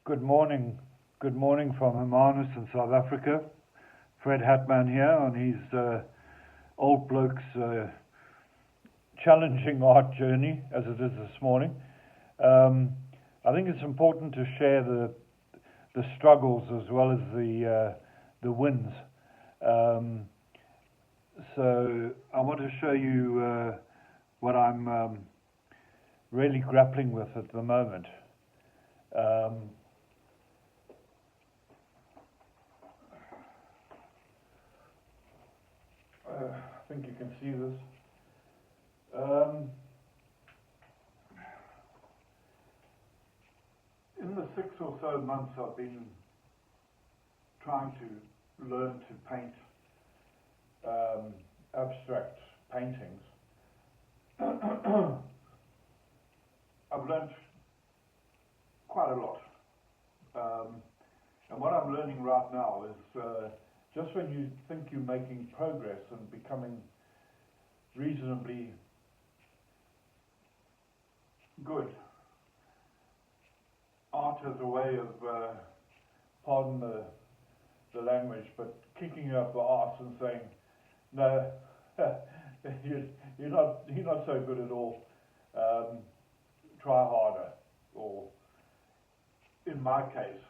Good morning. Good morning from Hermanus in South Africa. Fred Hatman here on his Old Bloke's challenging art journey, as it is this morning. I think it's important to share the struggles as well as the wins. So I want to show you what I'm really grappling with at the moment. I think you can see this. In the 6 or so months I've been trying to learn to paint abstract paintings, I've learned quite a lot. And what I'm learning right now is just when you think you're making progress and becoming reasonably good, art has a way of, pardon the language, but kicking you up the arse and saying, no, you're not so good at all. Try harder, or in my case,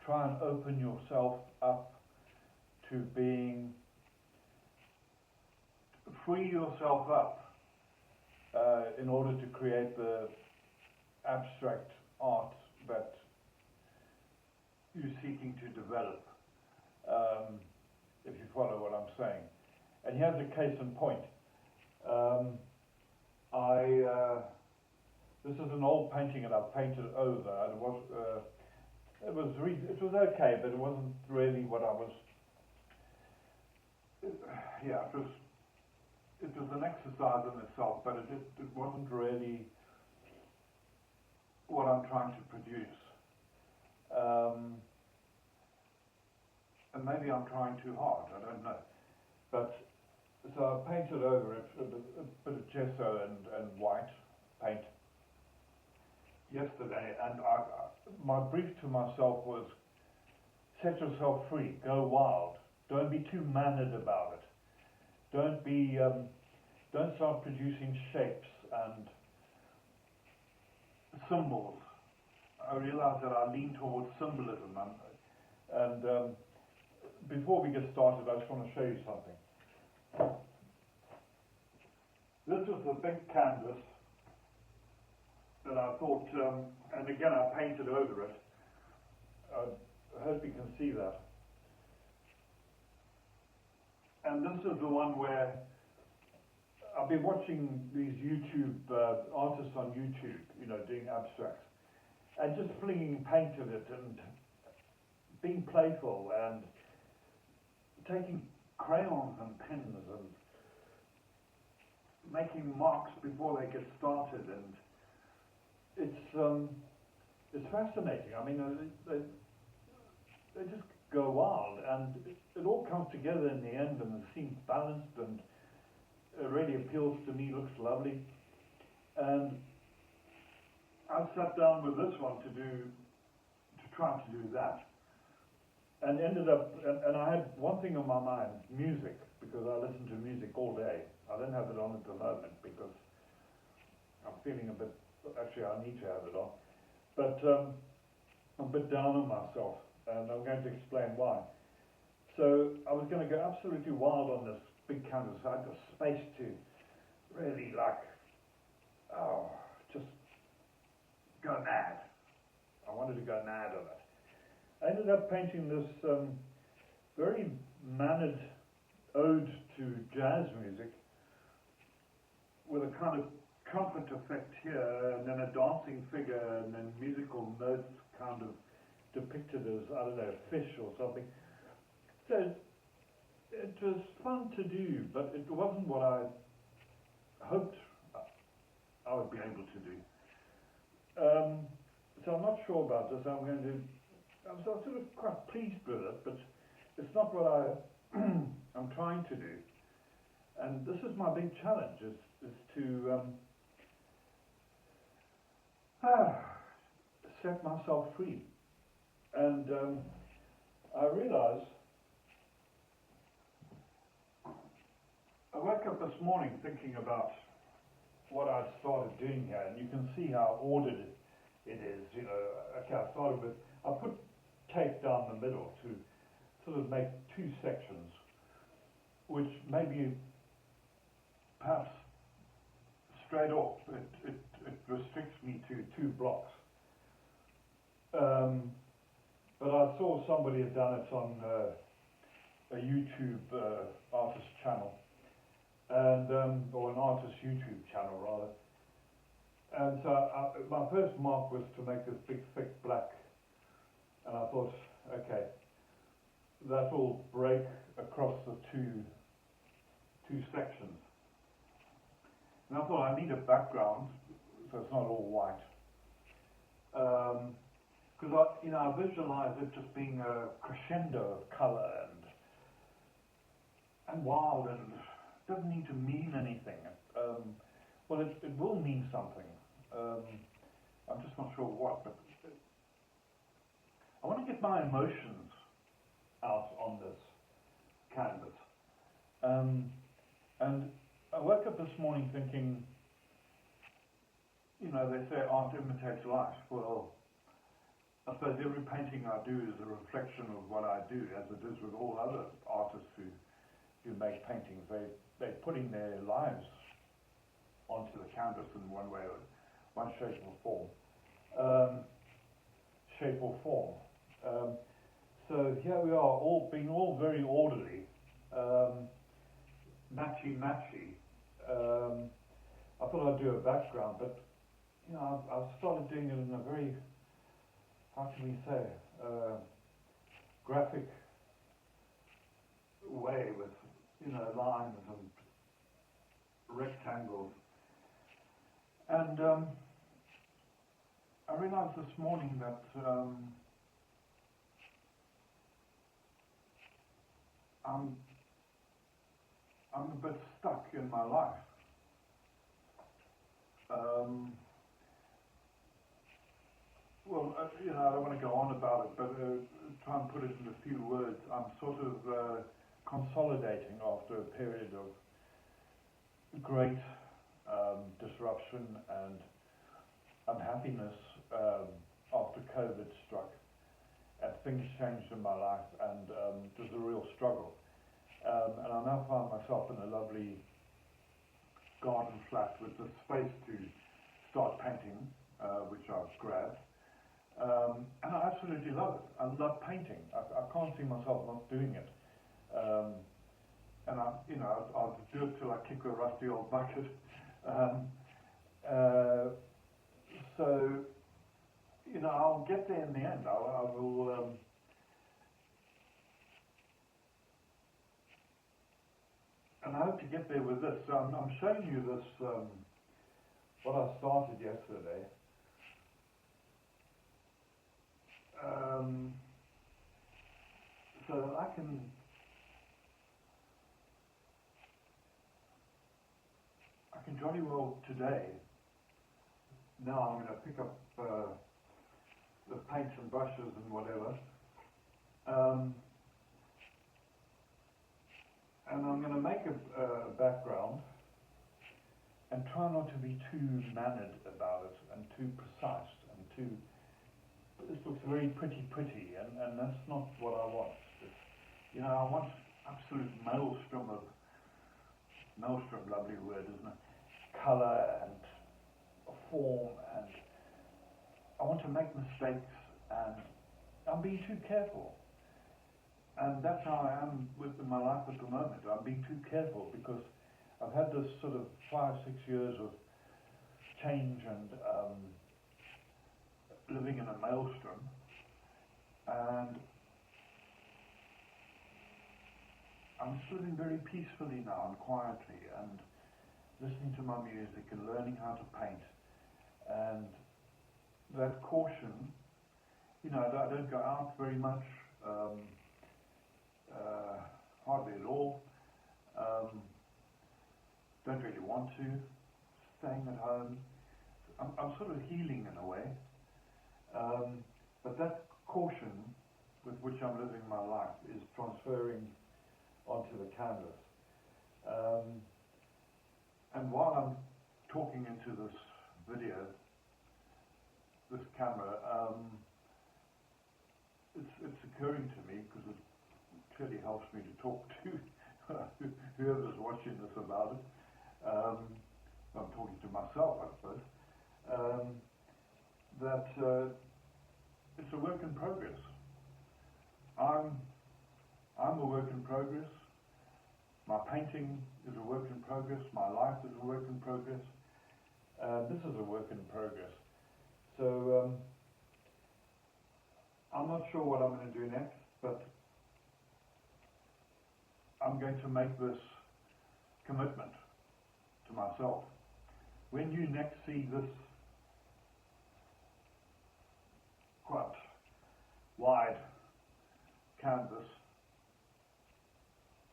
try and open yourself up to free yourself up in order to create the abstract art that you're seeking to develop, if you follow what I'm saying. And here's a case in point. This is an old painting and I've painted over. It was okay, but it wasn't really what I was. Yeah, it was an exercise in itself, but it wasn't really what I'm trying to produce. And maybe I'm trying too hard, I don't know. But so I painted over it a bit of gesso and white paint yesterday, and my brief to myself was, set yourself free, go wild. Don't be too mannered about it. Don't start producing shapes and symbols. I realize that I lean towards symbolism, and before we get started, I just want to show you something. This was a big canvas that I thought, and again I painted over it. I hope you can see that. And this is the one where I've been watching these YouTube artists on YouTube, doing abstracts, and just flinging paint at it and being playful and taking crayons and pens and making marks before they get started, and it's fascinating. I mean, they just go wild, and it all comes together in the end, and it seems balanced, and it really appeals to me, looks lovely. And I sat down with this one to try to do that, and ended up, and I had one thing on my mind, music, because I listen to music all day. I don't have it on at the moment because I'm feeling a bit, actually I need to have it on, but I'm a bit down on myself, and I'm going to explain why. So I was going to go absolutely wild on this big canvas. I had the space to really just go mad. I wanted to go mad on it. I ended up painting this very mannered ode to jazz music with a kind of trumpet effect here, and then a dancing figure, and then musical notes kind of depicted as, I don't know, a fish or something. So it was fun to do, but it wasn't what I hoped I would be able to do. So I'm not sure about this. I'm sort of quite pleased with it, but it's not what I'm trying to do. And this is my big challenge, is to set myself free And I realized, I woke up this morning thinking about what I'd started doing here, and you can see how ordered it is. You know, okay, I started with, I put tape down the middle to sort of make two sections, which maybe perhaps straight off it restricts me to 2 blocks. But I saw somebody had done it on a YouTube artist channel, and or an artist YouTube channel rather. And so my first mark was to make this big thick black, and I thought, okay, that will break across the two sections. And I thought I need a background so it's not all white. Because I visualize it just being a crescendo of color and wild, and it doesn't need to mean anything. Well, it will mean something. I'm just not sure what, but I want to get my emotions out on this canvas. And I woke up this morning thinking, they say art imitates life. Well, I suppose every painting I do is a reflection of what I do, as it is with all other artists who make paintings. They're putting their lives onto the canvas in one way or one shape or form. So here we are, all very orderly, matchy. I thought I'd do a background, but I've started doing it in a very, how can we say, graphic way with lines and rectangles. And I realized this morning that I'm a bit stuck in my life. I don't want to go on about it, but try and put it in a few words. I'm sort of consolidating after a period of great disruption and unhappiness after COVID struck, and things changed in my life, and it was a real struggle. And I now find myself in a lovely garden flat with the space to start painting, which I've grabbed. And I absolutely love it. I love painting. I can't see myself not doing it. And I'll do it till I kick a rusty old bucket. So I'll get there in the end. I will. And I hope to get there with this. So I'm showing you this, what I started yesterday. So that I can jolly well today. Now I'm going to pick up the paints and brushes and whatever. And I'm going to make a background and try not to be too mannered about it and too precise and too. This looks very pretty, and that's not what I want. I want absolute maelstrom, lovely word, isn't it? Colour and form, and I want to make mistakes, and I'm being too careful. And that's how I am with my life at the moment. I'm being too careful because I've had this sort of 5-6 years of change and living in a maelstrom, and I'm just living very peacefully now and quietly and listening to my music and learning how to paint. And that caution, I don't go out very much, hardly at all. Don't really want to. Staying at home. I'm sort of healing in a way. But that caution with which I'm living my life is transferring onto the canvas. And while I'm talking into this video, this camera, it's occurring to me, because it clearly helps me to talk to whoever's watching this about it. I'm talking to myself, I suppose. That it's a work in progress. I'm a work in progress. My painting is a work in progress. My life is a work in progress. This is a work in progress. So I'm not sure what I'm going to do next, but I'm going to make this commitment to myself. When you next see this quite wide canvas,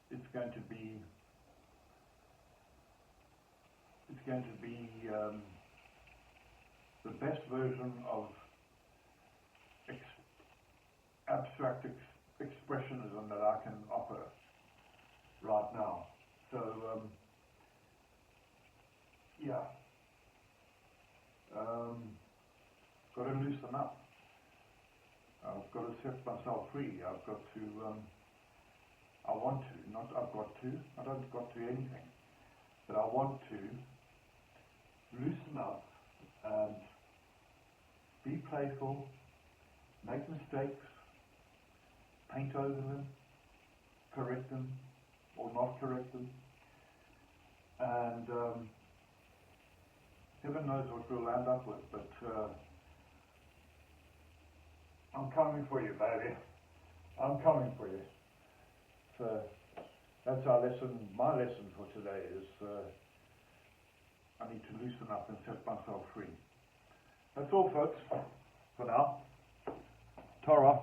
it's going to be the best version of abstract expressionism that I can offer right now. So yeah, got to loosen up. I've got to set myself free. I've got to, I want to, not I've got to, I don't got to anything, but I want to loosen up and be playful, make mistakes, paint over them, correct them, or not correct them, and heaven knows what we'll end up with, but I'm coming for you, baby. I'm coming for you. So that's our lesson. My lesson for today is I need to loosen up and set myself free. That's all, folks, for now. Ta-ra.